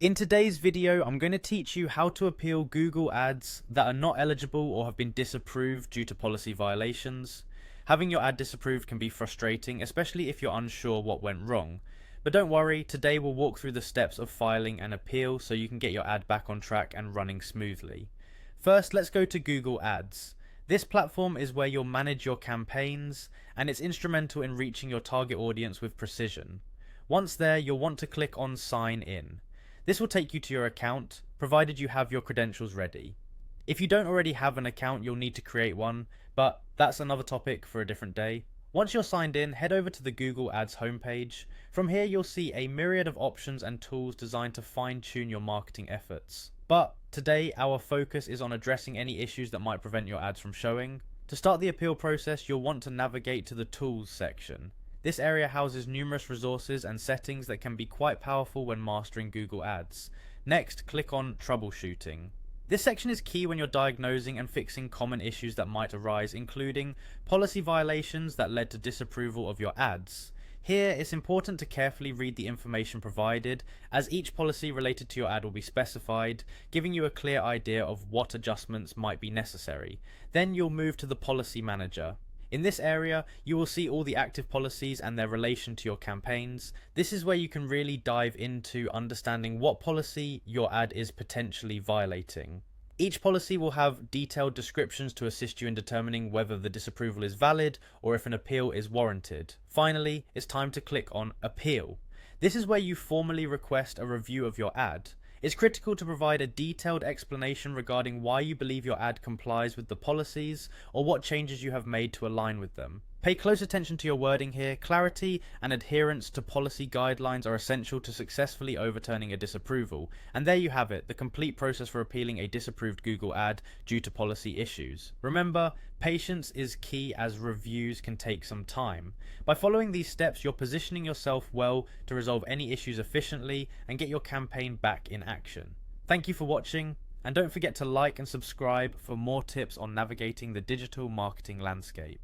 In today's video, I'm going to teach you how to appeal Google ads that are not eligible or have been disapproved due to policy violations. Having your ad disapproved can be frustrating, especially if you're unsure what went wrong. But don't worry, today we'll walk through the steps of filing an appeal so you can get your ad back on track and running smoothly. First, let's go to Google Ads. This platform is where you'll manage your campaigns, and it's instrumental in reaching your target audience with precision. Once there, you'll want to click on Sign In. This will take you to your account, provided you have your credentials ready. If you don't already have an account, you'll need to create one, but that's another topic for a different day. Once you're signed in, head over to the Google Ads homepage. From here, you'll see a myriad of options and tools designed to fine-tune your marketing efforts. But today, our focus is on addressing any issues that might prevent your ads from showing. To start the appeal process, you'll want to navigate to the Tools section. This area houses numerous resources and settings that can be quite powerful when mastering Google Ads. Next, click on Troubleshooting. This section is key when you're diagnosing and fixing common issues that might arise, including policy violations that led to disapproval of your ads. Here, it's important to carefully read the information provided, as each policy related to your ad will be specified, giving you a clear idea of what adjustments might be necessary. Then you'll move to the Policy Manager. In this area, you will see all the active policies and their relation to your campaigns. This is where you can really dive into understanding what policy your ad is potentially violating. Each policy will have detailed descriptions to assist you in determining whether the disapproval is valid or if an appeal is warranted. Finally, it's time to click on Appeal. This is where you formally request a review of your ad. It's critical to provide a detailed explanation regarding why you believe your ad complies with the policies or what changes you have made to align with them. Pay close attention to your wording here. Clarity and adherence to policy guidelines are essential to successfully overturning a disapproval. And there you have it, the complete process for appealing a disapproved Google ad due to policy issues. Remember, patience is key as reviews can take some time. By following these steps, you're positioning yourself well to resolve any issues efficiently and get your campaign back in action. Thank you for watching, and don't forget to like and subscribe for more tips on navigating the digital marketing landscape.